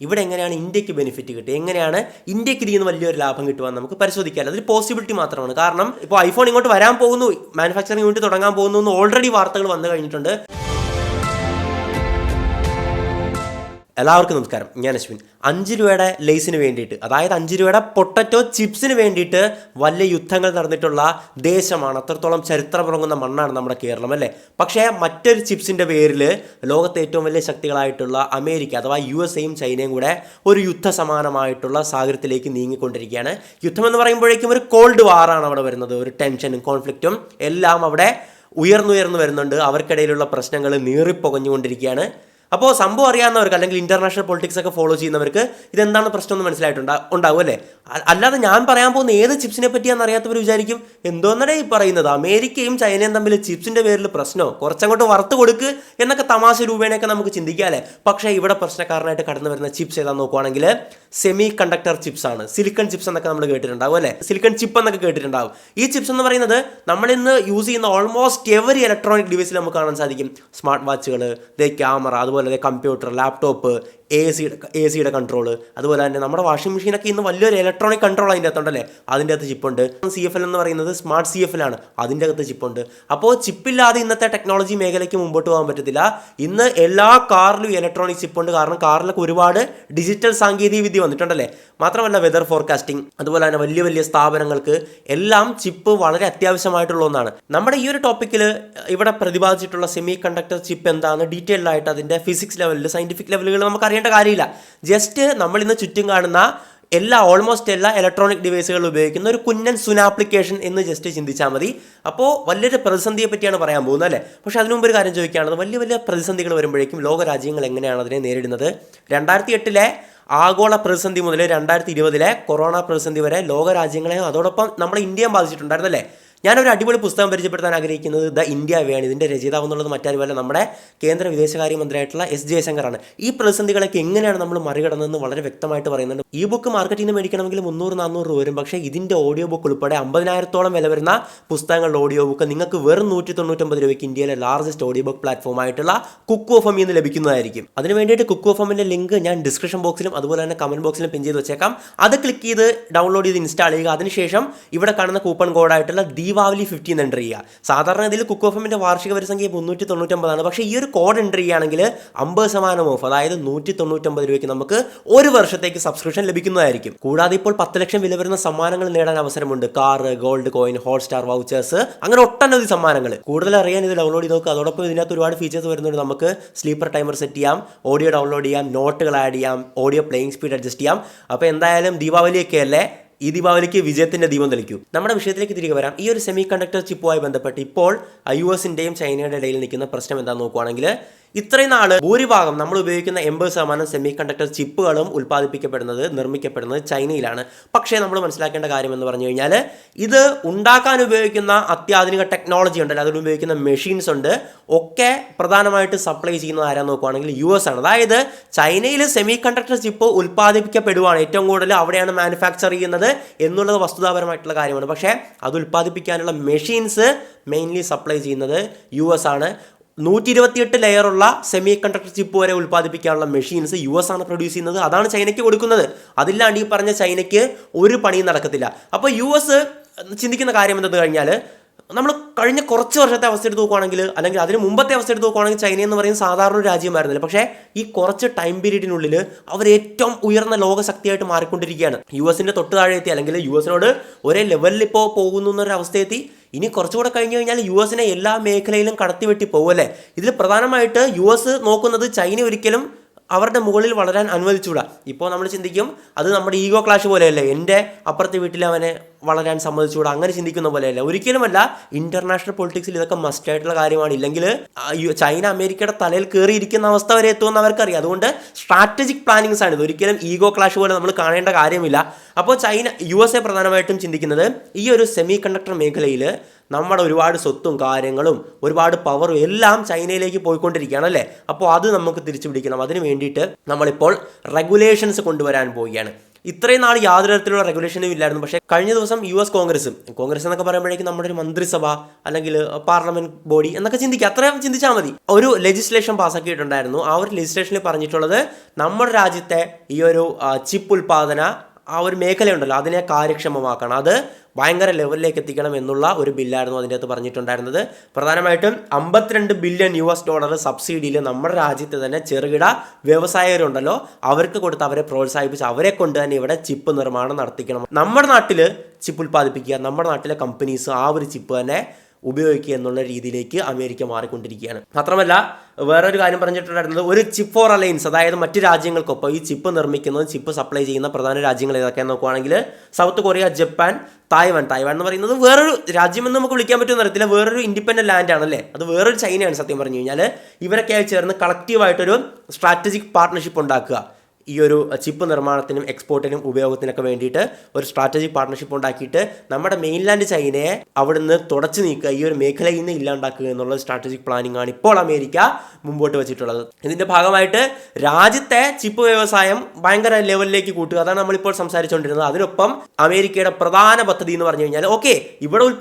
ഇവിടെ എങ്ങനെയാണ് ഇന്ത്യക്ക് ബെനിഫിറ്റ് കിട്ടുക, എങ്ങനെയാണ് ഇന്ത്യക്ക് ഇതിൽ നിന്ന് വലിയൊരു ലാഭം കിട്ടുവാൻ നമുക്ക് പരിശോധിക്കാം. അതൊരു പോസിബിലിറ്റി മാത്രമാണ്. കാരണം ഇപ്പോൾ ഐഫോൺ ഇങ്ങോട്ട് വരാൻ പോകുന്നു, മാനുഫാക്ചറിംഗ് യൂണിറ്റ് തുടങ്ങാൻ പോകുന്നു എന്ന് ഓൾറെഡി വാർത്തകൾ വന്നു കഴിഞ്ഞിട്ടുണ്ട്. എല്ലാവർക്കും നമസ്കാരം, ഞാൻ അശ്വിൻ. 5 രൂപയുടെ ലേസിന് വേണ്ടിയിട്ട്, അതായത് 5 രൂപയുടെ പൊട്ടറ്റോ ചിപ്സിന് വേണ്ടിയിട്ട് വലിയ യുദ്ധങ്ങൾ നടന്നിട്ടുള്ള ദേശമാണ്. അത്രത്തോളം ചരിത്രമുറങ്ങുന്ന മണ്ണാണ് നമ്മുടെ കേരളം, അല്ലേ? പക്ഷേ മറ്റൊരു ചിപ്സിൻ്റെ പേരിൽ ലോകത്തെ ഏറ്റവും വലിയ ശക്തികളായിട്ടുള്ള അമേരിക്ക അഥവാ USA-യും ചൈനയും കൂടെ ഒരു യുദ്ധസമാനമായിട്ടുള്ള സാഹചര്യത്തിലേക്ക് നീങ്ങിക്കൊണ്ടിരിക്കുകയാണ്. യുദ്ധമെന്ന് പറയുമ്പോഴേക്കും ഒരു കോൾഡ് വാറാണ് അവിടെ വരുന്നത്. ഒരു ടെൻഷനും കോൺഫ്ലിക്റ്റും എല്ലാം അവിടെ ഉയർന്നുയർന്നു വരുന്നുണ്ട്. അവർക്കിടയിലുള്ള പ്രശ്നങ്ങൾ നീറിപ്പൊകഞ്ഞുകൊണ്ടിരിക്കുകയാണ്. അപ്പോൾ സംഭവം അറിയാവുന്നവർക്ക് അല്ലെങ്കിൽ ഇന്റർനാഷണൽ പൊളിറ്റിക്സ് ഒക്കെ ഫോളോ ചെയ്യുന്നവർക്ക് ഇതെന്താണ് പ്രശ്നം എന്ന് മനസ്സിലായിട്ടുണ്ടാവും, അല്ലേ? അല്ലാതെ ഞാൻ പറയാൻ പോകുന്ന ഏത് ചിപ്സിനെ പറ്റിയാണെന്ന് അറിയാത്തവർ വിചാരിക്കും എന്തോന്നടേ ഈ പറയുന്നത്, അമേരിക്കയും ചൈനയും തമ്മിൽ ചിപ്സിന്റെ പേരിൽ പ്രശ്നമോ, കുറച്ചങ്ങോട്ട് വറുത്ത് കൊടുക്ക് എന്നൊക്കെ തമാശ രൂപേണയൊക്കെ നമുക്ക് ചിന്തിക്കാം, അല്ലേ? പക്ഷേ ഇവിടെ പ്രശ്നക്കാരനായിട്ട് കടന്നു വരുന്ന ചിപ്സ് ഏതാണെന്ന് നോക്കുവാണെങ്കിൽ സെമി കണ്ടക്ടർ ചിപ്സ് ആണ്. സിലിക്കൺ ചിപ്സ് എന്നൊക്കെ നമ്മൾ കേട്ടിട്ടുണ്ടാവും, അല്ലേ? സിലിക്കൺ ചിപ്പ് എന്നൊക്കെ കേട്ടിട്ടുണ്ടാവും. ഈ ചിപ്സ് എന്ന് പറയുന്നത് നമ്മളിന്ന് യൂസ് ചെയ്യുന്ന ഓൾമോസ്റ്റ് എവറി ഇലക്ട്രോണിക് ഡിവൈസിൽ നമുക്ക് കാണാൻ സാധിക്കും. സ്മാർട്ട് വാച്ചുകൾ, ക്യാമറ, അതുപോലെ കമ്പ്യൂട്ടർ, ലാപ്ടോപ്പ്, AC-യുടെ കൺട്രോൾ, അതുപോലെ തന്നെ നമ്മുടെ വാഷിംഗ് മെഷീനൊക്കെ ഇന്ന് വലിയൊരു ഇലക്ട്രോണിക് കൺട്രോൾ അതിൻ്റെ അകത്തുണ്ടല്ലേ, അതിൻ്റെ അകത്ത് ചിപ്പുണ്ട്. CFL എന്ന് പറയുന്നത് സ്മാർട്ട് CFL ആണ്, അതിൻ്റെ അകത്ത് ചിപ്പുണ്ട്. അപ്പോൾ ചിപ്പില്ലാതെ ഇന്നത്തെ ടെക്നോളജി മേഖലയ്ക്ക് മുമ്പോട്ട് പോകാൻ പറ്റത്തില്ല. ഇന്ന് എല്ലാ കാറിലും ഇലക്ട്രോണിക് ചിപ്പുണ്ട്. കാരണം കാറിലൊക്കെ ഒരുപാട് ഡിജിറ്റൽ സാങ്കേതിക വിദ്യ വന്നിട്ടുണ്ടല്ലേ. മാത്രമല്ല വെതർ ഫോർകാസ്റ്റിംഗ്, അതുപോലെ തന്നെ വലിയ വലിയ സ്ഥാപനങ്ങൾക്ക് എല്ലാം ചിപ്പ് വളരെ അത്യാവശ്യമായിട്ടുള്ള ഒന്നാണ്. നമ്മുടെ ഈ ഒരു ടോപ്പിക്കിൽ ഇവിടെ പ്രതിപാദിച്ചിട്ടുള്ള സെമി കണ്ടക്ടർ ചിപ്പ് എന്താണ് ഡീറ്റെയിൽഡ് ആയിട്ട് അതിൻ്റെ ഫിസിക്സ് ലെവലിൽ, സയന്റിഫിക് ലെവലുകൾ നമുക്ക് അറിയേണ്ട കാര്യമില്ല. ജസ്റ്റ് നമ്മൾ ഇന്ന് ചുറ്റും കാണുന്ന ഓൾമോസ്റ്റ് എല്ലാ ഇലക്ട്രോണിക് ഡിവൈസുകളിൽ ഉപയോഗിക്കുന്ന ഒരു കുഞ്ഞൻ സുന ആപ്ലിക്കേഷൻ എന്ന് ജസ്റ്റ് ചിന്തിച്ചാൽ മതി. അപ്പോൾ വലിയൊരു പ്രതിസന്ധിയെ പറ്റിയാണ് പറയാൻ പോകുന്നത്, അല്ലേ? പക്ഷേ അതിനു മുമ്പ് ഒരു കാര്യം ചോദിക്കുകയാണത്, വലിയ വലിയ പ്രതിസന്ധികൾ വരുമ്പോഴേക്കും ലോകരാജ്യങ്ങൾ എങ്ങനെയാണ് അതിനെ നേരിടുന്നത്? 2008 ആഗോള പ്രതിസന്ധി മുതൽ 2020 കൊറോണ പ്രതിസന്ധി വരെ ലോകരാജ്യങ്ങളെ അതോടൊപ്പം നമ്മുടെ ഇന്ത്യയും ബാധിച്ചിട്ടുണ്ടായിരുന്നല്ലേ. ഞാനൊരു അടിപൊളി പുസ്തകം പരിചയപ്പെടുത്താൻ ആഗ്രഹിക്കുന്നത് ദ ഇന്ത്യ വേയാണ്. ഇതിൻ്റെ രചയിതാവ് എന്നുള്ളത് മറ്റാരുമല്ല, നമ്മുടെ കേന്ദ്ര വിദേശകാര്യമന്ത്രിയായിട്ടുള്ള S. ജയശങ്കറാണ്. ഈ പ്രതിസന്ധികളൊക്കെ എങ്ങനെയാണ് നമ്മൾ മറികടന്നതെന്ന് വളരെ വ്യക്തമായിട്ട് പറയുന്നുണ്ട്. ഈ ബുക്ക് മാർക്കറ്റിൽ നിന്ന് മേടിക്കണമെങ്കിൽ 300-400 രൂപ വരും. പക്ഷേ ഇതിൻ്റെ ഓഡിയോ ബുക്ക് ഉൾപ്പെടെ 50,000-ഓളം വില വരുന്ന പുസ്തകങ്ങളുടെ ഓഡിയോ ബുക്ക് നിങ്ങൾക്ക് വെറും 199 രൂപയ്ക്ക് ഇന്ത്യയിലെ ലാർജസ്റ്റ് ഓഡിയോ ബുക്ക് പ്ലാറ്റ്ഫോം ആയിട്ടുള്ള കുക്ക് ഓഫ് നിന്ന് ലഭിക്കുന്നതായിരിക്കും. അതിന് വേണ്ടിയിട്ട് കുക്ക് ഓഫ് എമ്മിൻ്റെ ലിങ്ക് ഞാൻ ഡിസ്ക്രിപ്ഷൻ ബോക്സിലും അതുപോലെ തന്നെ കമന്റ് ബോക്സിലും പിൻ ചെയ്ത് വെച്ചേക്കാം. അത് ക്ലിക്ക് ചെയ്ത് ഡൗൺലോഡ് ചെയ്ത് ഇൻസ്റ്റാൾ ചെയ്യുക. അതിനുശേഷം ഇവിടെ കാണുന്ന കൂപ്പൺ കോഡായിട്ടുള്ള ദീപാവലി 15 എൻ്റർ ചെയ്യുക. സാധാരണ ഇതിൽ കുക്ക് ഓഫ് എമ്മിൻ്റെ വാർഷിക വരിസംഖ്യ 399 പക്ഷേ ഈ ഒരു കോഡ് എൻ്റർ ചെയ്യുകയാണെങ്കിൽ 50% ഓഫ്, അതായത് 199 രൂപയ്ക്ക് നമുക്ക് ഒരു വർഷത്തേക്ക് സബ്സ്ക്രിപ്ഷൻ ലഭിക്കുന്നതായിരിക്കും. കൂടാതെ ഇപ്പോൾ 10 ലക്ഷം വില വരുന്ന സമ്മാനങ്ങൾ നേടാൻ അവസരമുണ്ട്. Car, gold coin, Hotstar vouchers, അങ്ങനെ ഒട്ടനവധി സമ്മാനങ്ങൾ. കൂടുതൽ അറിയാൻ ഇത് ഡൗൺലോഡ് ചെയ്ത് നോക്കുക. അതോടൊപ്പം ഇതിനകത്ത് ഒരുപാട് ഫീച്ചേഴ്സ് വരുന്നുണ്ട്. നമുക്ക് സ്ലീപ്പർ ടൈമർ സെറ്റ് ചെയ്യാം, ഓഡിയോ ഡൗൺലോഡ് ചെയ്യാം, നോട്ടുകൾ ആഡ് ചെയ്യാം, ഓഡിയോ പ്ലേയിങ് സ്പീഡ് അഡ്ജസ്റ്റ് ചെയ്യാം. അപ്പോൾ എന്തായാലും ദീപാവലിയൊക്കെ അല്ലേ, ഈ ദീപാവലിക്ക് വിജയത്തിന്റെ ദീപം തെളിക്കൂ. നമ്മുടെ വിഷയത്തിലേക്ക് തിരികെ വരാം. ഈ ഒരു സെമി കണ്ടക്ടർ ചിപ്പുമായി ബന്ധപ്പെട്ട് ഇപ്പോൾ US-ന്റെയും ചൈനയുടെ ഇടയിൽ നിൽക്കുന്ന പ്രശ്നം എന്താണെന്ന് നോക്കുവാണെങ്കിൽ, ഇത്രയും നാൾ ഭൂരിഭാഗം നമ്മൾ ഉപയോഗിക്കുന്ന 80% സെമി കണ്ടക്ടർ ചിപ്പുകളും നിർമ്മിക്കപ്പെടുന്നത് ചൈനയിലാണ്. പക്ഷേ നമ്മൾ മനസ്സിലാക്കേണ്ട കാര്യം എന്ന് പറഞ്ഞു കഴിഞ്ഞാൽ, ഇത് ഉണ്ടാക്കാൻ ഉപയോഗിക്കുന്ന അത്യാധുനിക ടെക്നോളജി ഉണ്ടല്ലോ, അതിൽ ഉപയോഗിക്കുന്ന മെഷീൻസ് ഉണ്ട്, ഒക്കെ പ്രധാനമായിട്ട് സപ്ലൈ ചെയ്യുന്നത് ആരാന്ന് നോക്കുവാണെങ്കിൽ US ആണ്. അതായത് ചൈനയിൽ സെമി കണ്ടക്ടർ ചിപ്പ് ഉൽപ്പാദിപ്പിക്കപ്പെടുവാണ് ഏറ്റവും കൂടുതൽ, അവിടെയാണ് മാനുഫാക്ചർ ചെയ്യുന്നത് എന്നുള്ളത് വസ്തുതാപരമായിട്ടുള്ള കാര്യമാണ്. പക്ഷേ അത് ഉൽപ്പാദിപ്പിക്കാനുള്ള മെഷീൻസ് മെയിൻലി സപ്ലൈ ചെയ്യുന്നത് US ആണ്. 128 ലെയറുള്ള സെമി കണ്ടക്ടർ ചിപ്പ് വരെ ഉൽപ്പാദിപ്പിക്കാനുള്ള മെഷീൻസ് US ആണ് പ്രൊഡ്യൂസ് ചെയ്യുന്നത്. അതാണ് ചൈനയ്ക്ക് കൊടുക്കുന്നത്. അതില്ലാണ്ട് ഈ പറഞ്ഞ ചൈനയ്ക്ക് ഒരു പണിയും നടക്കത്തില്ല. അപ്പോൾ US ചിന്തിക്കുന്ന കാര്യം എന്തെന്ന് കഴിഞ്ഞാൽ, നമ്മൾ കഴിഞ്ഞ കുറച്ച് വർഷത്തെ അവസ്ഥ എടുത്ത് നോക്കുകയാണെങ്കിൽ, അല്ലെങ്കിൽ അതിന് മുമ്പത്തെ അവസ്ഥ എടുത്ത് നോക്കുകയാണെങ്കിൽ, ചൈന എന്ന് പറയുന്നത് സാധാരണ ഒരു രാജ്യമായിരുന്നില്ല. പക്ഷേ ഈ കുറച്ച് ടൈം പീരീഡിനുള്ളിൽ അവർ ഏറ്റവും ഉയർന്ന ലോകശക്തിയായിട്ട് മാറിക്കൊണ്ടിരിക്കുകയാണ്. US-ന്റെ തൊട്ട് താഴെ എത്തി, അല്ലെങ്കിൽ US-നോട് ഒരേ ലെവലിൽ ഇപ്പോൾ പോകുന്നു എന്നൊരവസ്ഥയെത്തി. ഇനി കുറച്ചുകൂടെ കഴിഞ്ഞ് കഴിഞ്ഞാൽ US-നെ എല്ലാ മേഖലയിലും കടത്തിവെട്ടി പോകുമല്ലേ. ഇതിൽ പ്രധാനമായിട്ട് US നോക്കുന്നത് ചൈന ഒരിക്കലും അവരുടെ മുകളിൽ വളരാൻ അനുവദിച്ചുകൂടാ. ഇപ്പോൾ നമ്മൾ ചിന്തിക്കും അത് നമ്മുടെ ഈഗോ ക്ലാഷ് പോലെയല്ലേ, എൻ്റെ അപ്പുറത്തെ വീട്ടിൽ അവനെ വളരാൻ സമ്മതിച്ചുകൂടാ, അങ്ങനെ ചിന്തിക്കുന്ന പോലെയല്ല. ഒരിക്കലുമല്ല. ഇന്റർനാഷണൽ പൊളിറ്റിക്സിൽ ഇതൊക്കെ മസ്റ്റ് ആയിട്ടുള്ള കാര്യമാണ്. ഇല്ലെങ്കിൽ ചൈന അമേരിക്കയുടെ തലയിൽ കയറിയിരിക്കുന്ന അവസ്ഥ വരെ എത്തുമെന്ന് അവർക്കറിയാം. അതുകൊണ്ട് സ്ട്രാറ്റജിക് പ്ലാനിങ്സ് ആണ് ഇത്. ഒരിക്കലും ഈഗോ ക്ലാഷ് പോലെ നമ്മൾ കാണേണ്ട കാര്യമില്ല. അപ്പോൾ USA പ്രധാനമായിട്ടും ചിന്തിക്കുന്നത് ഈ ഒരു സെമി കണ്ടക്ടർ മേഖലയിൽ നമ്മുടെ ഒരുപാട് സ്വത്തും കാര്യങ്ങളും ഒരുപാട് പവറും എല്ലാം ചൈനയിലേക്ക് പോയിക്കൊണ്ടിരിക്കുകയാണ്, അല്ലേ? അപ്പോൾ അത് നമുക്ക് തിരിച്ചു പിടിക്കണം. അതിന് വേണ്ടിയിട്ട് നമ്മളിപ്പോൾ റെഗുലേഷൻസ് കൊണ്ടുവരാൻ പോവുകയാണ്. ഇത്രയും നാൾ യാതൊരു തരത്തിലുള്ള റെഗുലേഷനും ഇല്ലായിരുന്നു. പക്ഷേ കഴിഞ്ഞ ദിവസം US കോൺഗ്രസ് എന്നൊക്കെ പറയുമ്പോഴേക്കും നമ്മുടെ ഒരു മന്ത്രിസഭ അല്ലെങ്കിൽ പാർലമെന്റ് ബോഡി എന്നൊക്കെ ചിന്തിക്കുക, അത്രയും ചിന്തിച്ചാൽ മതി. ഒരു ലെജിസ്ലേഷൻ പാസ്സാക്കിയിട്ടുണ്ടായിരുന്നു. ആ ഒരു ലെജിസ്ലേഷനിൽ പറഞ്ഞിട്ടുള്ളത് നമ്മുടെ രാജ്യത്തെ ഈ ഒരു ചിപ്പ് ഉൽപാദന ആ ഒരു മേഖലയുണ്ടല്ലോ അതിനെ കാര്യക്ഷമമാക്കണം, അത് ഭയങ്കര ലെവലിലേക്ക് എത്തിക്കണം എന്നുള്ള ഒരു ബില്ലായിരുന്നു അതിൻ്റെ അകത്ത് പറഞ്ഞിട്ടുണ്ടായിരുന്നത്. പ്രധാനമായിട്ടും $52 ബില്യൺ സബ്സിഡിയിൽ നമ്മുടെ രാജ്യത്ത് തന്നെ ചെറുകിട വ്യവസായകരുണ്ടല്ലോ അവർക്ക് കൊടുത്ത് അവരെ പ്രോത്സാഹിപ്പിച്ച് അവരെ കൊണ്ട് തന്നെ ഇവിടെ ചിപ്പ് നിർമ്മാണം നടത്തിക്കണം. നമ്മുടെ നാട്ടിൽ ചിപ്പ് ഉൽപ്പാദിപ്പിക്കുക, നമ്മുടെ നാട്ടിലെ കമ്പനീസ് ആ ഒരു ചിപ്പ് തന്നെ ഉപയോഗിക്കുക എന്നുള്ള രീതിയിലേക്ക് അമേരിക്ക മാറിക്കൊണ്ടിരിക്കുകയാണ്. മാത്രമല്ല വേറൊരു കാര്യം പറഞ്ഞിട്ടുണ്ടായിരുന്നത്, ഒരു ചിപ്പ് ഫോർ അലയൻസ്, അതായത് മറ്റ് രാജ്യങ്ങൾക്കൊപ്പം ഈ ചിപ്പ് നിർമ്മിക്കുന്നതും ചിപ്പ് സപ്ലൈ ചെയ്യുന്ന പ്രധാന രാജ്യങ്ങൾ ഏതൊക്കെയാണെന്ന് നോക്കുകയാണെങ്കിൽ സൗത്ത് കൊറിയ, ജപ്പാൻ, തായ്വാൻ എന്ന് പറയുന്നത് വേറൊരു രാജ്യമെന്ന് നമുക്ക് വിളിക്കാൻ പറ്റുമെന്ന് അറിയത്തില്ല, വേറൊരു ഇൻഡിപെൻഡന്റ് ലാൻഡ് ആണല്ലേ, അത് വേറൊരു ചൈനയാണ്. സത്യം പറഞ്ഞു കഴിഞ്ഞാൽ ഇവരൊക്കെയായി ചേർന്ന് കളക്റ്റീവായിട്ടൊരു സ്ട്രാറ്റജിക് പാർട്ട്ണർഷിപ്പ് ഉണ്ടാക്കുക, ഈ ഒരു ചിപ്പ് നിർമ്മാണത്തിനും എക്സ്പോർട്ടിനും ഉപയോഗത്തിനൊക്കെ വേണ്ടിയിട്ട് ഒരു സ്ട്രാറ്റജിക് പാർട്ട്ണർഷിപ്പ് ഉണ്ടാക്കിയിട്ട് നമ്മുടെ മെയിൻലാൻഡ് ചൈനയെ അവിടുന്ന് തുടച്ചു നീക്കുക, ഈ ഒരു മേഖലയിൽ നിന്ന് ഇല്ലാണ്ടാക്കുക എന്നുള്ള സ്ട്രാറ്റജിക് പ്ലാനിംഗ് ആണ് ഇപ്പോൾ അമേരിക്ക മുമ്പോട്ട് വെച്ചിട്ടുള്ളത്. ഇതിൻ്റെ ഭാഗമായിട്ട് രാജ്യത്തെ ചിപ്പ് വ്യവസായം ഭയങ്കര ലെവലിലേക്ക് കൂട്ടുക, അതാണ് നമ്മളിപ്പോൾ സംസാരിച്ചുകൊണ്ടിരുന്നത്. അതിനൊപ്പം അമേരിക്കയുടെ പ്രധാന പദ്ധതി എന്ന് പറഞ്ഞു കഴിഞ്ഞാൽ ഇവിടെ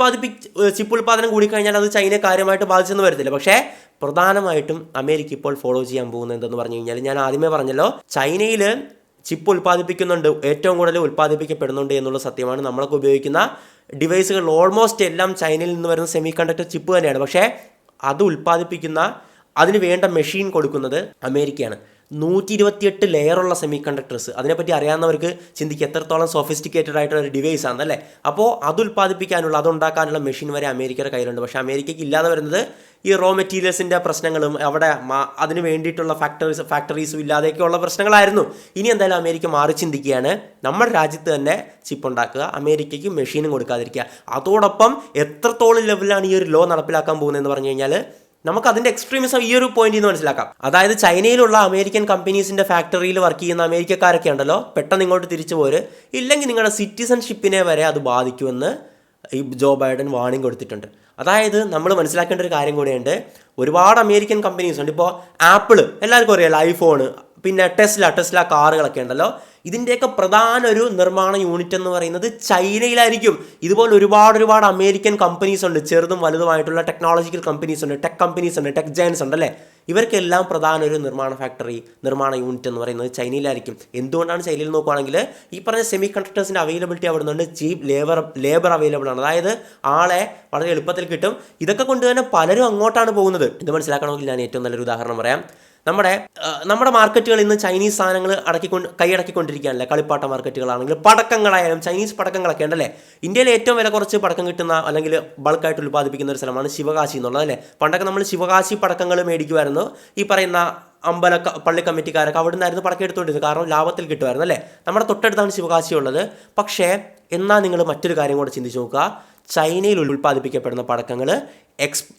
ചിപ്പ് ഉൽപ്പാദനം കൂടിക്കഴിഞ്ഞാൽ അത് ചൈനയെ കാര്യമായിട്ട് ബാധിച്ചെന്ന് വരത്തില്ല. പക്ഷേ പ്രധാനമായിട്ടും അമേരിക്ക ഇപ്പോൾ ഫോളോ ചെയ്യാൻ പോകുന്നത് എന്തെന്ന് പറഞ്ഞു കഴിഞ്ഞാൽ, ഞാൻ ആദ്യമേ പറഞ്ഞല്ലോ, ചൈനയിൽ ചിപ്പ് ഉൽപ്പാദിപ്പിക്കുന്നുണ്ട്, ഏറ്റവും കൂടുതൽ ഉൽപ്പാദിപ്പിക്കപ്പെടുന്നുണ്ട് എന്നുള്ള സത്യമാണ്. നമ്മളൊക്കെ ഉപയോഗിക്കുന്ന ഡിവൈസുകൾ ഓൾമോസ്റ്റ് എല്ലാം ചൈനയിൽ നിന്ന് വരുന്ന സെമികണ്ടക്ടർ ചിപ്പ് തന്നെയാണ്. പക്ഷേ അത് ഉൽപ്പാദിപ്പിക്കുന്ന അതിന് വേണ്ട മെഷീൻ കൊടുക്കുന്നത് അമേരിക്കയാണ്. 128 ലെയറുള്ള സെമി കണ്ടക്ടേഴ്സ്, അതിനെപ്പറ്റി അറിയാവുന്നവർക്ക് ചിന്തിക്കുക എത്രത്തോളം സോഫിസ്റ്റിക്കേറ്റഡ് ആയിട്ടുള്ള ഒരു ഡിവൈസ് ആണെന്നല്ലേ. അപ്പോൾ അത് ഉൽപ്പാദിപ്പിക്കാനുള്ള അതുണ്ടാക്കാനുള്ള മെഷീൻ വരെ അമേരിക്കയുടെ കയ്യിലുണ്ട്. പക്ഷേ അമേരിക്കയ്ക്ക് ഇല്ലാതെ വരുന്നത് ഈ റോ മെറ്റീരിയൽസിൻ്റെ പ്രശ്നങ്ങളും അവിടെ അതിന് വേണ്ടിയിട്ടുള്ള ഫാക്ടറീസും ഇല്ലാതെയൊക്കെയുള്ള പ്രശ്നങ്ങളായിരുന്നു. ഇനി എന്തായാലും അമേരിക്ക മാറി ചിന്തിക്കുകയാണ്, നമ്മുടെ രാജ്യത്ത് തന്നെ ചിപ്പ് ഉണ്ടാക്കുക, അമേരിക്കയ്ക്ക് മെഷീനും കൊടുക്കാതിരിക്കുക. അതോടൊപ്പം എത്രത്തോളം ലെവലിലാണ് ഈ ഒരു ലോ നടപ്പിലാക്കാൻ പോകുന്നതെന്ന് പറഞ്ഞു കഴിഞ്ഞാൽ നമുക്ക് അതിൻ്റെ എക്സ്ട്രീമിസം ഈ ഒരു പോയിന്റിൽ നിന്ന് മനസ്സിലാക്കാം. അതായത് ചൈനയിലുള്ള അമേരിക്കൻ കമ്പനീസിൻ്റെ ഫാക്ടറിയിൽ വർക്ക് ചെയ്യുന്ന അമേരിക്കക്കാരൊക്കെ ഉണ്ടല്ലോ, പെട്ടെന്ന് ഇങ്ങോട്ട് തിരിച്ചു പോര്, ഇല്ലെങ്കിൽ നിങ്ങളുടെ സിറ്റിസൺഷിപ്പിനെ വരെ അത് ബാധിക്കുമെന്ന് ഈ ജോ ബൈഡൻ വാർണിംഗ് കൊടുത്തിട്ടുണ്ട്. അതായത് നമ്മൾ മനസ്സിലാക്കേണ്ട ഒരു കാര്യം കൂടെയുണ്ട്, ഒരുപാട് അമേരിക്കൻ കമ്പനീസ് ഉണ്ട്. ഇപ്പോൾ ആപ്പിൾ എല്ലാവർക്കും അറിയാലോ, ഐഫോണ്, പിന്നെ ടെസ്ല കാറുകളൊക്കെ ഉണ്ടല്ലോ, ഇതിൻ്റെയൊക്കെ പ്രധാന ഒരു നിർമ്മാണ യൂണിറ്റ് എന്ന് പറയുന്നത് ചൈനയിലായിരിക്കും. ഇതുപോലെ ഒരുപാട് അമേരിക്കൻ കമ്പനീസ് ഉണ്ട്, ചെറുതും വലുതുമായിട്ടുള്ള ടെക്നോളജിക്കൽ കമ്പനീസ് ഉണ്ട്, ടെക് കമ്പനീസ് ഉണ്ട്, ടെക് ജയൻസ് ഉണ്ടല്ലേ. ഇവർക്കെല്ലാം പ്രധാന ഒരു നിർമ്മാണ യൂണിറ്റ് എന്ന് പറയുന്നത് ചൈനയിലായിരിക്കും. എന്തുകൊണ്ടാണ് ചൈനയിൽ നോക്കുകയാണെങ്കിൽ ഈ പറഞ്ഞ സെമി കണ്ടക്ടേഴ്സിൻ്റെ അവൈലബിലിറ്റി അവിടെ നിന്നുണ്ട്, ചീപ്പ് ലേബർ അവൈലബിൾ ആണ്, അതായത് ആളെ വളരെ എളുപ്പത്തിൽ കിട്ടും. ഇതൊക്കെ കൊണ്ട് തന്നെ പലരും അങ്ങോട്ടാണ് പോകുന്നത്. ഇത് മനസ്സിലാക്കണമെങ്കിൽ ഞാൻ ഏറ്റവും നല്ലൊരു ഉദാഹരണം പറയാം. നമ്മുടെ മാർക്കറ്റുകളിൽ ഇന്ന് ചൈനീസ് സാധനങ്ങൾ കൈയടക്കിക്കൊണ്ടിരിക്കുകയാണല്ലേ. കളിപ്പാട്ട മാർക്കറ്റുകളാണെങ്കിൽ പടക്കങ്ങളായാലും ചൈനീസ് പടക്കങ്ങളൊക്കെ ഉണ്ടല്ലേ. ഇന്ത്യയിൽ ഏറ്റവും വില കുറച്ച് പടക്കം കിട്ടുന്ന അല്ലെങ്കിൽ ബൾക്കായിട്ട് ഉൽപ്പാദിപ്പിക്കുന്ന ഒരു സ്ഥലമാണ് ശിവകാശി എന്നുള്ളത് അല്ലേ. പണ്ടൊക്കെ നമ്മൾ ശിവകാശി പടക്കങ്ങൾ മേടിക്കുമായിരുന്നു. ഈ പറയുന്ന പള്ളി കമ്മിറ്റിക്കാരൊക്കെ അവിടെ നിന്നായിരുന്നു പടക്കം എടുത്തുകൊണ്ടിരുന്നത്, കാരണം ലാഭത്തിൽ കിട്ടുമായിരുന്നു അല്ലേ. നമ്മുടെ തൊട്ടടുത്താണ് ശിവകാശി ഉള്ളത്. പക്ഷേ എന്നാൽ നിങ്ങൾ മറ്റൊരു കാര്യം കൂടെ ചിന്തിച്ച് നോക്കുക, ചൈനയിൽ ഉൽപ്പാദിപ്പിക്കപ്പെടുന്ന പടക്കങ്ങൾ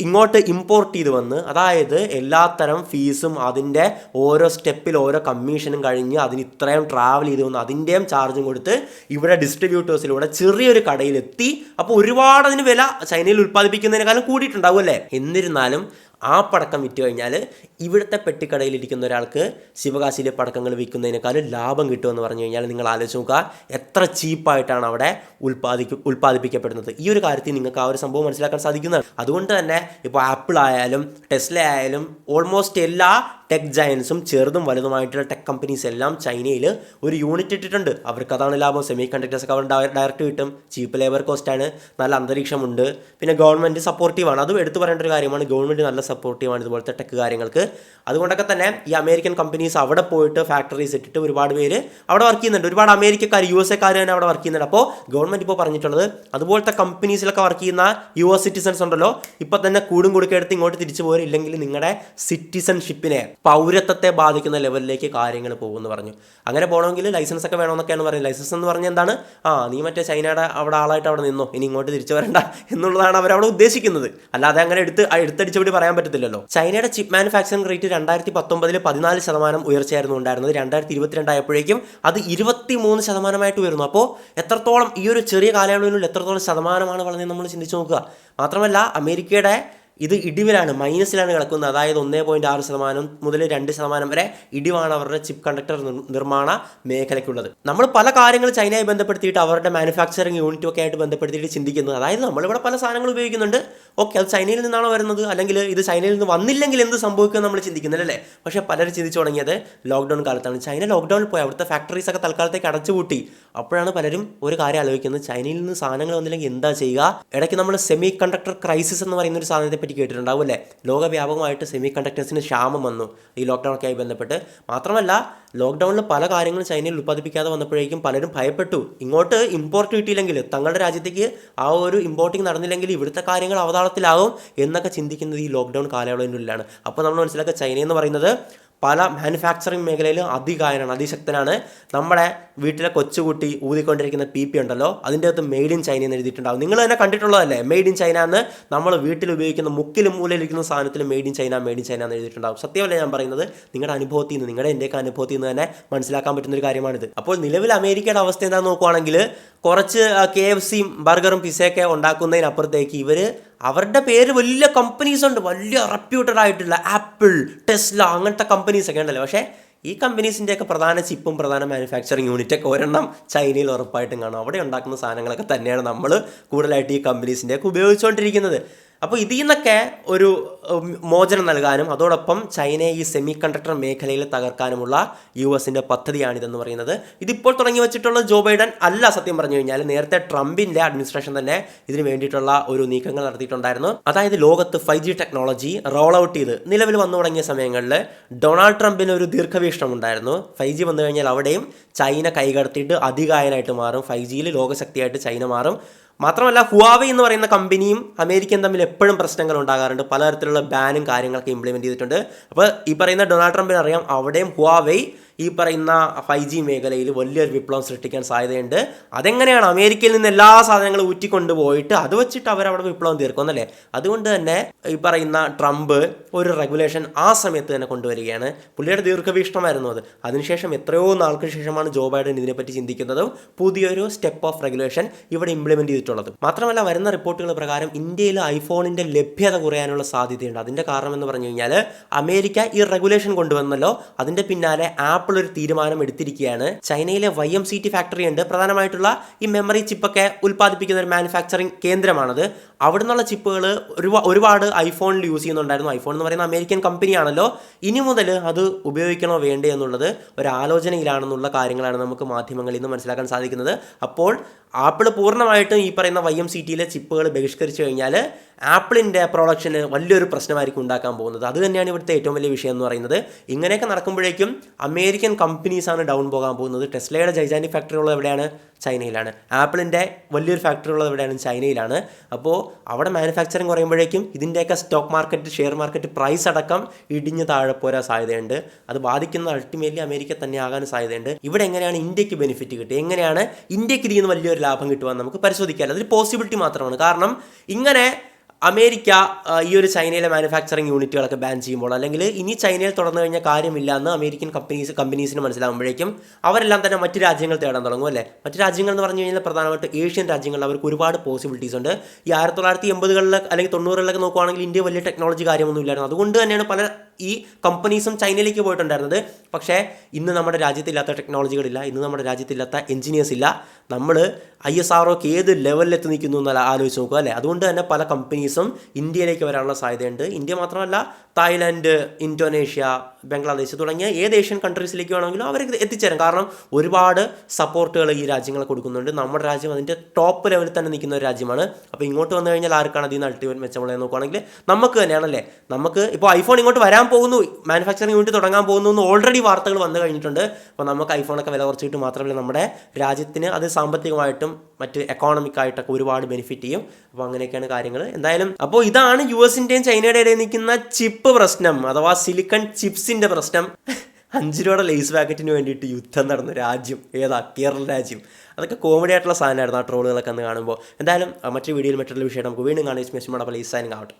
ഇങ്ങോട്ട് ഇമ്പോർട്ട് ചെയ്ത് വന്ന്, അതായത് എല്ലാത്തരം ഫീസും അതിൻ്റെ ഓരോ സ്റ്റെപ്പിൽ ഓരോ കമ്മീഷനും കഴിഞ്ഞ് അതിന് ഇത്രയും ട്രാവൽ ചെയ്ത് വന്ന് അതിൻ്റെയും ചാർജും കൊടുത്ത് ഇവിടെ ഡിസ്ട്രിബ്യൂട്ടേഴ്സിലൂടെ ചെറിയൊരു കടയിലെത്തി. അപ്പോൾ ഒരുപാട് അതിന് വില ചൈനയിൽ ഉൽപ്പാദിപ്പിക്കുന്നതിനേക്കാളും കൂടിയിട്ടുണ്ടാവും അല്ലേ. എന്നിരുന്നാലും ആ പടക്കം വിറ്റ് കഴിഞ്ഞാൽ ഇവിടുത്തെ പെട്ടിക്കടയിലിരിക്കുന്ന ഒരാൾക്ക് ശിവകാശിയിലെ പടക്കങ്ങൾ വിൽക്കുന്നതിനേക്കാളും ലാഭം കിട്ടുമെന്ന് പറഞ്ഞു കഴിഞ്ഞാൽ നിങ്ങൾ ആലോചിച്ച് നോക്കുക എത്ര ചീപ്പായിട്ടാണ് അവിടെ ഉൽപ്പാദിപ്പിക്കപ്പെടുന്നത്. ഈ ഒരു കാര്യത്തിൽ നിങ്ങൾക്ക് ആ ഒരു സംഭവം മനസ്സിലാക്കാൻ സാധിക്കുന്നതാണ്. അതുകൊണ്ട് തന്നെ ഇപ്പോൾ ആപ്പിൾ ആയാലും ടെസ്ല ആയാലും ഓൾമോസ്റ്റ് എല്ലാ ടെക് ജയൻസും ചെറുതും വലുതുമായിട്ടുള്ള ടെക് കമ്പനീസ് എല്ലാം ചൈനയിൽ ഒരു യൂണിറ്റ് ഇട്ടിട്ടുണ്ട്. അവർക്ക് അതാണ് ലാഭം. സെമി കണ്ടക്ടേഴ്സൊക്കെ അവർ ഡയറക്റ്റ് കിട്ടും, ചീപ്പ് ലേബർ കോസ്റ്റാണ്, നല്ല അന്തരീക്ഷമുണ്ട്, പിന്നെ ഗവൺമെൻറ് സപ്പോർട്ടീവാണ്. അതും എടുത്തു പറയേണ്ട ഒരു കാര്യമാണ്, ഗവൺമെൻറ് നല്ല സപ്പോർട്ടീവാണ് ഇതുപോലത്തെ ടെക് കാര്യങ്ങൾക്ക്. അതുകൊണ്ടൊക്കെ തന്നെ ഈ അമേരിക്കൻ കമ്പനീസ് അവിടെ പോയിട്ട് ഫാക്ടറീസ് ഇട്ടിട്ട് ഒരുപാട് പേര് അവിടെ വർക്ക് ചെയ്യുന്നുണ്ട്. ഒരുപാട് അമേരിക്കക്കാർ USA തന്നെ അവിടെ വർക്ക് ചെയ്യുന്നുണ്ട്. അപ്പോൾ ഗവൺമെൻറ് ഇപ്പോൾ പറഞ്ഞിട്ടുള്ളത് അതുപോലത്തെ കമ്പനീസിലൊക്കെ വർക്ക് ചെയ്യുന്ന US സിറ്റിസൺസ് ഉണ്ടല്ലോ, ഇപ്പോൾ തന്നെ കൂടും എടുത്ത് ഇങ്ങോട്ട് തിരിച്ചു പോരും, ഇല്ലെങ്കിൽ നിങ്ങളുടെ സിറ്റിസൺഷിപ്പിനെ പൗരത്വത്തെ ബാധിക്കുന്ന ലെവലിലേക്ക് കാര്യങ്ങൾ പോകുമെന്ന് പറഞ്ഞു. അങ്ങനെ പോകണമെങ്കിൽ ലൈസൻസ് ഒക്കെ വേണമെന്നൊക്കെയാണ് പറയുന്നത്. ലൈസൻസ് എന്ന് പറഞ്ഞാൽ എന്താണ്, നീ മറ്റേ ചൈനയുടെ അവിടെ ആളായിട്ട് അവിടെ നിന്നോ, ഇനി ഇങ്ങോട്ട് തിരിച്ചു വരണ്ട എന്നുള്ളതാണ് അവരവിടെ ഉദ്ദേശിക്കുന്നത്. അല്ലാതെ അങ്ങനെ എടുത്തടിച്ചുപടി പറയാൻ പറ്റത്തില്ലല്ലോ. ചൈനയുടെ ചിപ്പ് മാനുഫാക്ചറിംഗ് റേറ്റ് 2019 14% ഉയർച്ചയായിരുന്നു ഉണ്ടായിരുന്നത്. 2022 ആയപ്പോഴേക്കും അത് 23% ഉയർന്നു. അപ്പോൾ എത്രത്തോളം ഈ ഒരു ചെറിയ കാലയളവിനുള്ളിൽ എത്രത്തോളം ശതമാനമാണ് വളർന്നത് നമ്മൾ ചിന്തിച്ചു നോക്കുക. മാത്രമല്ല അമേരിക്കയുടെ ഇത് ഇടിവിലാണ്, മൈനസിലാണ് കിടക്കുന്നത്. അതായത് 1.6% മുതൽ 2% വരെ ഇടിവാണ് അവരുടെ ചിപ്പ് കണ്ടക്ടർ നിർമ്മാണ മേഖലയ്ക്കുള്ളത്. നമ്മൾ പല കാര്യങ്ങൾ ചൈനയെ ബന്ധപ്പെടുത്തിയിട്ട് അവരുടെ മാനുഫാക്ചറിങ് യൂണിറ്റും ഒക്കെ ആയിട്ട് ബന്ധപ്പെടുത്തിയിട്ട് ചിന്തിക്കുന്നത്. അതായത് നമ്മളിവിടെ പല സാധനങ്ങൾ ഉപയോഗിക്കുന്നുണ്ട്, ഓക്കെ അത് ചൈനയിൽ നിന്നാണോ വരുന്നത്, അല്ലെങ്കിൽ ഇത് ചൈനയിൽ നിന്ന് വന്നില്ലെങ്കിൽ എന്ത് സംഭവിക്കും നമ്മൾ ചിന്തിക്കുന്നില്ലല്ലേ. പക്ഷേ പലരും ചിന്തിച്ചു തുടങ്ങിയത് ലോക്ക്ഡൗൺ കാലത്താണ്. ചൈന ലോക്ക്ഡൗണിൽ പോയി അവിടുത്തെ ഫാക്ടറീസ് ഒക്കെ തൽക്കാലത്തേക്ക് അടച്ചുപൂട്ടി. അപ്പോഴാണ് പലരും ഒരു കാര്യം ആലോചിക്കുന്നത്, ചൈനയിൽ നിന്ന് സാധനങ്ങൾ വന്നില്ലെങ്കിൽ എന്താ ചെയ്യുക. ഇടയ്ക്ക് നമ്മൾ സെമി കണ്ടക്ടർ ക്രൈസിസ് എന്ന് പറയുന്ന ഒരു സാധനത്തെ പറ്റി കേട്ടിട്ടുണ്ടാവും അല്ലേ. ലോകവ്യാപകമായിട്ട് സെമി കണ്ടക്ടേഴ്സിന് ക്ഷാമം വന്നു ഈ ലോക്ക്ഡൗൺ ഒക്കെ ആയി ബന്ധപ്പെട്ട്. മാത്രമല്ല ലോക്ക്ഡൗണിൽ പല കാര്യങ്ങളും ചൈനയിൽ ഉൽപ്പാദിപ്പിക്കാതെ വന്നപ്പോഴേക്കും പലരും ഭയപ്പെട്ടു, ഇങ്ങോട്ട് ഇമ്പോർട്ട് കിട്ടിയില്ലെങ്കിൽ, തങ്ങളുടെ രാജ്യത്തേക്ക് ആ ഒരു ഇമ്പോർട്ടിങ് നടന്നില്ലെങ്കിൽ ഇവിടുത്തെ കാര്യങ്ങൾ അവതാളത്തിലാവും എന്നൊക്കെ ചിന്തിക്കുന്നത് ഈ ലോക്ക്ഡൗൺ കാലയളവിനുള്ളിലാണ്. അപ്പോൾ നമ്മൾ മനസ്സിലാക്കുക ചൈന എന്ന് പറയുന്നത് പല മാനുഫാക്ചറിങ് മേഖലയിൽ അതികായനാണ്, അതിശക്തനാണ്. നമ്മുടെ വീട്ടിലെ കൊച്ചുകുട്ടി ഊതിക്കൊണ്ടിരിക്കുന്ന PP ഉണ്ടല്ലോ, അതിൻ്റെ അകത്ത് മെയ്ഡ് ഇൻ ചൈന എന്ന് എഴുതിയിട്ടുണ്ടാവും. നിങ്ങൾ തന്നെ കണ്ടിട്ടുള്ളതല്ലേ, മെയ്ഡ് ഇൻ ചൈന എന്ന്. നമ്മൾ വീട്ടിൽ ഉപയോഗിക്കുന്ന മുക്കിലും മൂലയിലിരിക്കുന്ന സാധനത്തിൽ മെയ്ഡ് ഇൻ ചൈന എന്ന് എഴുതിയിട്ടുണ്ടാവും. സത്യമല്ലേ ഞാൻ പറയുന്നത്? നിങ്ങളുടെ അനുഭവത്തിൽ നിന്ന്, നിങ്ങളുടെ എൻ്റെയൊക്കെ അനുഭവത്തിൽ നിന്ന് തന്നെ മനസ്സിലാക്കാൻ പറ്റുന്നൊരു കാര്യമാണിത്. അപ്പോൾ നിലവിൽ അമേരിക്കയുടെ അവസ്ഥ എന്താണെന്ന് നോക്കുവാണെങ്കിൽ, കുറച്ച് KFCയും ബർഗറും പിസയൊക്കെ ഉണ്ടാക്കുന്നതിനപ്പുറത്തേക്ക് ഇവർ അവരുടെ പേര് വലിയ കമ്പനീസ് ഉണ്ട്, വലിയ റെപ്യൂട്ടഡ് ആയിട്ടുള്ള ആപ്പിൾ, ടെസ്ല അങ്ങനത്തെ കമ്പനീസൊക്കെ ഉണ്ടല്ലോ. പക്ഷേ ഈ കമ്പനീസിൻ്റെയൊക്കെ പ്രധാന ചിപ്പും പ്രധാന മാനുഫാക്ചറിങ് യൂണിറ്റൊക്കെ ഒരെണ്ണം ചൈനയിൽ ഉറപ്പായിട്ടും കാണും. അവിടെ ഉണ്ടാക്കുന്ന സാധനങ്ങളൊക്കെ തന്നെയാണ് നമ്മൾ കൂടുതലായിട്ട് ഈ കമ്പനീസിൻ്റെയൊക്കെ ഉപയോഗിച്ചുകൊണ്ടിരിക്കുന്നത്. അപ്പോൾ ഇതിൽ നിന്നൊക്കെ ഒരു മോചനം നൽകാനും അതോടൊപ്പം ചൈനയെ ഈ സെമി കണ്ടക്ടർ മേഖലയിൽ തകർക്കാനുമുള്ള US-ൻ്റെ പദ്ധതിയാണിതെന്ന് പറയുന്നത്. ഇതിപ്പോൾ തുടങ്ങി വെച്ചിട്ടുള്ള ജോ ബൈഡൻ അല്ല, സത്യം പറഞ്ഞു കഴിഞ്ഞാൽ നേരത്തെ ട്രംപിൻ്റെ അഡ്മിനിസ്ട്രേഷൻ തന്നെ ഇതിന് വേണ്ടിയിട്ടുള്ള ഒരു നീക്കങ്ങൾ നടത്തിയിട്ടുണ്ടായിരുന്നു. അതായത് ലോകത്ത് 5G ടെക്നോളജി റോൾ ഔട്ട് ചെയ്ത് നിലവിൽ വന്നു തുടങ്ങിയ സമയങ്ങളിൽ ഡൊണാൾഡ് ട്രംപിന് ഒരു ദീർഘവീക്ഷണം ഉണ്ടായിരുന്നു. 5G വന്നു കഴിഞ്ഞാൽ അവിടെയും ചൈന കൈകടത്തിയിട്ട് അധികായനായിട്ട് മാറും, 5Gയിൽ ലോകശക്തിയായിട്ട് ചൈന മാറും. മാത്രമല്ല ഹുവാവേ എന്ന് പറയുന്ന കമ്പനിയും അമേരിക്കയും തമ്മിൽ എപ്പോഴും പ്രശ്നങ്ങൾ ഉണ്ടാകാറുണ്ട്, പലതരത്തിലുള്ള ബാനും കാര്യങ്ങളൊക്കെ ഇംപ്ലിമെൻറ്റ് ചെയ്തിട്ടുണ്ട്. അപ്പോൾ ഈ പറയുന്ന ഡൊണാൾഡ് ട്രംപിന് അറിയാം അവിടെയും ഹുവാവേ ഈ പറയുന്ന 5G മേഖലയിൽ വലിയൊരു വിപ്ലവം സൃഷ്ടിക്കാൻ സാധ്യതയുണ്ട്. അതെങ്ങനെയാണ് അമേരിക്കയിൽ നിന്ന് എല്ലാ സാധനങ്ങളും ഊറ്റിക്കൊണ്ടുപോയിട്ട് അത് വെച്ചിട്ട് അവരവിടെ വിപ്ലവം തീർക്കുമെന്നല്ലേ. അതുകൊണ്ട് തന്നെ ഈ പറയുന്ന ട്രംപ് ഒരു റെഗുലേഷൻ ആ സമയത്ത് തന്നെ കൊണ്ടുവരികയാണ്. പുള്ളിയുടെ ദീർഘവീക്ഷണമായിരുന്നു അത്. അതിനുശേഷം എത്രയോ നാൾക്ക് ശേഷമാണ് ജോ ബൈഡൻ ഇതിനെപ്പറ്റി ചിന്തിക്കുന്നതും പുതിയൊരു സ്റ്റെപ്പ് ഓഫ് റെഗുലേഷൻ ഇവിടെ ഇംപ്ലിമെൻറ്റ് ചെയ്തിട്ടുള്ളത്. മാത്രമല്ല വരുന്ന റിപ്പോർട്ടുകൾ പ്രകാരം ഇന്ത്യയിൽ ഐഫോണിൻ്റെ ലഭ്യത കുറയാനുള്ള സാധ്യതയുണ്ട്. അതിൻ്റെ കാരണം എന്ന് പറഞ്ഞു കഴിഞ്ഞാൽ അമേരിക്ക ഈ റെഗുലേഷൻ കൊണ്ടുവന്നല്ലോ, അതിൻ്റെ പിന്നാലെ ഒരു തീരുമാനം എടുത്തിരിക്കുകയാണ്. ചൈനയിലെ YMCT ഫാക്ടറി ഉണ്ട്, പ്രധാനമായിട്ടുള്ള ഈ മെമ്മറി ചിപ്പൊക്കെ ഉൽപ്പാദിപ്പിക്കുന്ന ഒരു മാനുഫാക്ചറിങ് കേന്ദ്രമാണത്. അവിടെ നിന്നുള്ള ചിപ്പുകൾ ഒരുപാട് ഐഫോണിൽ യൂസ് ചെയ്യുന്നുണ്ടായിരുന്നു. ഐഫോൺ എന്ന് പറയുന്ന അമേരിക്കൻ കമ്പനിയാണല്ലോ. ഇനി മുതൽ അത് ഉപയോഗിക്കണോ വേണ്ടേ എന്നുള്ളത് ഒരു ആലോചനയിലാണെന്നുള്ള കാര്യങ്ങളാണ് നമുക്ക് മാധ്യമങ്ങളിൽ നിന്ന് മനസ്സിലാക്കാൻ സാധിക്കുന്നത്. അപ്പോൾ ആപ്പിൾ പൂർണ്ണമായിട്ടും ഈ പറയുന്ന YMCTയിലെ ചിപ്പുകൾ ബഹിഷ്കരിച്ചു കഴിഞ്ഞാൽ ആപ്പിളിൻ്റെ പ്രൊഡക്ഷന് വലിയൊരു പ്രശ്നമായിരിക്കും ഉണ്ടാക്കാൻ പോകുന്നത്. അത് തന്നെയാണ് ഇവിടുത്തെ ഏറ്റവും വലിയ വിഷയം എന്ന് പറയുന്നത്. ഇങ്ങനെയൊക്കെ നടക്കുമ്പോഴേക്കും അമേരിക്കൻ കമ്പനീസാണ് ഡൗൺ പോകാൻ പോകുന്നത്. ടെസ്ലയുടെ ജൈജാൻറ്റിക് ഫാക്ടറി ഉള്ളത് എവിടെയാണ്? ചൈനയിലാണ്. ആപ്പിളിൻ്റെ വലിയൊരു ഫാക്ടറി ഉള്ളത് എവിടെയാണ്? ചൈനയിലാണ്. അപ്പോൾ അവിടെ മാനുഫാക്ചറിങ് കുറയുമ്പോഴേക്കും ഇതിൻ്റെയൊക്കെ stock market, share market price അടക്കം ഇടിഞ്ഞ് താഴെ പോരാൻ സാധ്യതയുണ്ട്. അത് ബാധിക്കുന്ന അൾട്ടിമേറ്റ്ലി അമേരിക്ക തന്നെ ആകാൻ സാധ്യതയുണ്ട്. ഇവിടെ എങ്ങനെയാണ് ഇന്ത്യക്ക് ബെനിഫിറ്റ് കിട്ടുക, എങ്ങനെയാണ് ഇന്ത്യക്ക് ഇതിൽ നിന്ന് വലിയൊരു ലാഭം കിട്ടുവാൻ നമുക്ക് പരിശോധിക്കാം. അതൊരു പോസിബിലിറ്റി മാത്രമാണ്. കാരണം ഇങ്ങനെ അമേരിക്ക ഈ ഒരു ചൈനയിലെ മാനുഫാക്ചറിങ് യൂണിറ്റുകളൊക്കെ ബാൻ ചെയ്യുമ്പോൾ, അല്ലെങ്കിൽ ഇനി ചൈനയിൽ തുടർന്നു കഴിഞ്ഞാൽ കാര്യമില്ല എന്ന് അമേരിക്കൻ കമ്പനീസിന് മനസ്സിലാകുമ്പോഴേക്കും അവരെല്ലാം തന്നെ മറ്റ് രാജ്യങ്ങൾ തേടാൻ തുടങ്ങും അല്ലേ. മറ്റ് രാജ്യങ്ങൾ എന്ന് പറഞ്ഞു കഴിഞ്ഞാൽ പ്രധാനമായിട്ട് ഏഷ്യൻ രാജ്യങ്ങളിൽ അവർക്ക് ഒരുപാട് പോസിബിലിറ്റീസ് ഉണ്ട്. ഈ 1980-കളിൽ അല്ലെങ്കിൽ 90-കളിലൊക്കെ നോക്കുവാണെങ്കിൽ ഇന്ത്യ വലിയ ടെക്നോളജി കാര്യമൊന്നും ഇല്ലായിരുന്നു. അതുകൊണ്ട് തന്നെയാണ് പല ഈ കമ്പനീസും ചൈനയിലേക്ക് പോയിട്ടുണ്ടായിരുന്നത്. പക്ഷേ ഇന്ന് നമ്മുടെ രാജ്യത്തില്ലാത്ത ടെക്നോളജികളില്ല, ഇന്ന് നമ്മുടെ രാജ്യത്തില്ലാത്ത എഞ്ചിനീയേഴ്സ് ഇല്ല. നമ്മൾ ISROക്ക് ഏത് ലെവലിലെത്തി നിൽക്കുന്നു എന്നല്ല ആലോചിച്ച് നോക്കുക അല്ലേ. അതുകൊണ്ട് തന്നെ പല കമ്പനീസും ഇന്ത്യയിലേക്ക് വരാനുള്ള സാധ്യതയുണ്ട്. ഇന്ത്യ മാത്രമല്ല തായ്ലാൻഡ്, ഇന്തോനേഷ്യ, ബംഗ്ലാദേശ് തുടങ്ങിയ ഏത് ഏഷ്യൻ കൺട്രീസിലേക്ക് വേണമെങ്കിലും അവർക്ക് എത്തിച്ചേരാം. കാരണം ഒരുപാട് സപ്പോർട്ടുകൾ ഈ രാജ്യങ്ങൾ കൊടുക്കുന്നുണ്ട്. നമ്മുടെ രാജ്യം അതിൻ്റെ ടോപ്പ് ലെവലിൽ തന്നെ നിൽക്കുന്ന ഒരു രാജ്യമാണ്. അപ്പോൾ ഇങ്ങോട്ട് വന്നു കഴിഞ്ഞാൽ ആർക്കാണ് അതിൽ നിന്ന് അൾട്ടിമേറ്റ് മെച്ചമുള്ളത് നോക്കുകയാണെങ്കിൽ നമുക്ക് തന്നെയാണല്ലേ. നമുക്ക് ഇപ്പോൾ ഐഫോൺ ഇങ്ങോട്ട് വരാൻ പോകുന്നു, മാനുഫാക്ചറിങ് യൂണിറ്റ് തുടങ്ങാൻ പോകുന്നു എന്ന് ഓൾറെഡി വാർത്തകൾ വന്നു കഴിഞ്ഞിട്ടുണ്ട്. അപ്പോൾ നമുക്ക് ഐഫോണൊക്കെ വില കുറച്ചിട്ട് മാത്രമല്ല നമ്മുടെ രാജ്യത്തിന് അത് സാമ്പത്തികമായിട്ടും മറ്റ് എക്കോണമിക്കായിട്ടൊക്കെ ഒരുപാട് ബെനിഫിറ്റ് ചെയ്യും. അപ്പോൾ അങ്ങനെയൊക്കെയാണ് കാര്യങ്ങൾ. എന്തായാലും അപ്പോൾ ഇതാണ് US-ൻ്റെയും ചൈനയുടെ ഇടയിൽ നിൽക്കുന്ന ചിപ്പ് പ്രശ്നം, അഥവാ സിലിക്കൺ ചിപ്സിൻ്റെ പ്രശ്നം. 5 രൂപയുടെ ലേസ് പാക്കറ്റിന് വേണ്ടിയിട്ട് യുദ്ധം നടന്ന രാജ്യം ഏതാ? കേരള രാജ്യം. അതൊക്കെ കോമഡി ആയിട്ടുള്ള സാധനമായിരുന്നു ആ ട്രോളുകളൊക്കെ അന്ന് കാണുമ്പോൾ. എന്തായാലും മറ്റൊരു വീഡിയോയിൽ മറ്റുള്ള വിഷയം നമുക്ക് വീണ്ടും കാണാൻ. Madappally signing out.